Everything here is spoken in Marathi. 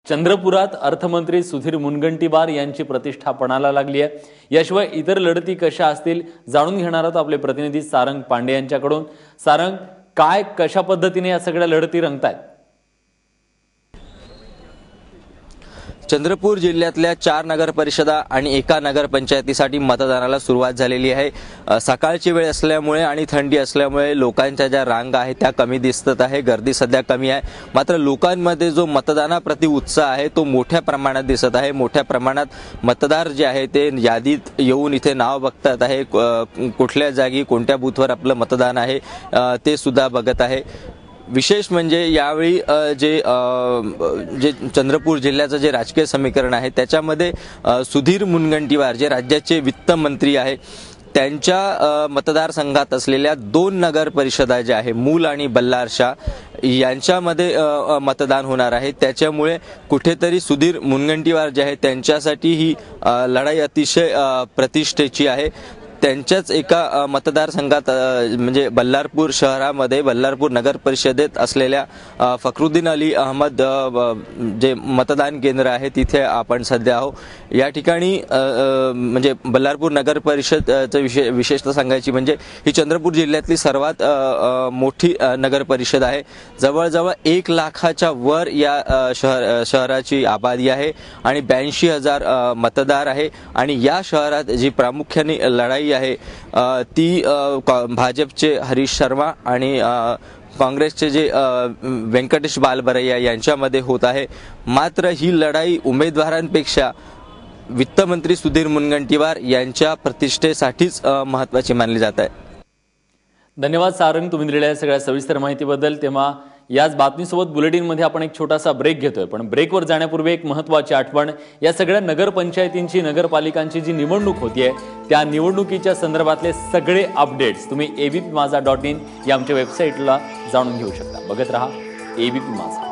चंद्रपुरात अर्थमंत्री सुधीर मुनगंटीवार यांची प्रतिष्ठा पणाला लागली आहे। याशिवाय इतर लढती कशा असतील जाणून घेणार आहोत आपले प्रतिनिधी सारंग पांडे यांच्याकडून। सारंग, काय कशा पद्धतीने या सगळ्या लढती रंगतायत? चंद्रपूर जिल्ह्यातल्या 4 नगर परिषदा आणि 1 नगर पंचायतीसाठी मतदानाला सुरुवात झालेली आहे। सकाळची वेळ असल्यामुळे आणि थंडी असल्यामुळे लोकांच्या ज्या रांग आहेत त्या कमी दिसत आहे, गर्दी सध्या कमी आहे। मात्र लोकांमध्ये जो मतदानाप्रती उत्साह आहे तो मोठ्या प्रमाणात दिसत आहे। मोठ्या प्रमाणात मतदार जे आहे ते यादीत येऊन इथे नाव बघतात आहे, कुठल्या जागी कोणत्या बूथवर आपलं मतदान आहे ते सुद्धा बघत आहे। विशेष म्हणजे यावेळी जे चंद्रपूर जिल्ह्याचं जे राजकीय समीकरण आहे त्याच्यामध्ये सुधीर मुनगंटीवार जे राज्याचे वित्त मंत्री आहे त्यांच्या मतदारसंघात असलेल्या 2 नगर परिषदा ज्या आहे मूल आणि बल्लारशाह यांच्यामध्ये मतदान होणार आहे। त्याच्यामुळे कुठेतरी सुधीर मुनगंटीवार जे आहे त्यांच्यासाठी ही लढाई अतिशय प्रतिष्ठेची आहे। त्यांच्याच एका मतदारसंघात म्हणजे बल्लारपूर शहरामध्ये बल्लारपूर नगर परिषदेत असलेल्या फखरुद्दीन अली अहमद जे मतदान केंद्र आहे तिथे आपण सध्या आहोत। या ठिकाणी म्हणजे बल्लारपूर नगर परिषदचं विशेषतः सांगायची म्हणजे ही चंद्रपूर जिल्ह्यातली सर्वात मोठी नगर परिषद आहे। जवळजवळ 1 लाखाच्या वर या शहराची आबादी आहे आणि 82,000 मतदार आहे। आणि या शहरात जी प्रामुख्याने लढाई आहे ती भाजपचे हरीश शर्मा आणि काँग्रेसचे जे व्यंकटेश बालबरैया यांच्यामध्ये होत आहे। मात्र ही लढाई उमेदवारांपेक्षा वित्तमंत्री सुधीर मुनगंटीवार यांच्या प्रतिष्ठेसाठीच महत्त्वाची मानली जात आहे। धन्यवाद सारंग, तुम्ही दिलेल्या सगळ्या सविस्तर माहितीबद्दल। तेव्हा याच बातमीसोबत बुलेटिनमध्ये आपण एक छोटासा ब्रेक घेतोय, पण ब्रेकवर जाण्यापूर्वी एक महत्त्वाची आठवण। या सगळ्या नगरपंचायतींची नगरपालिकांची जी निवडणूक होतीये त्या निवडणुकीच्या संदर्भातले सगळे अपडेट्स तुम्ही abpmaza.in या आमच्या वेबसाईटला जाणून घेऊ शकता। बघत रहा ABP माझा।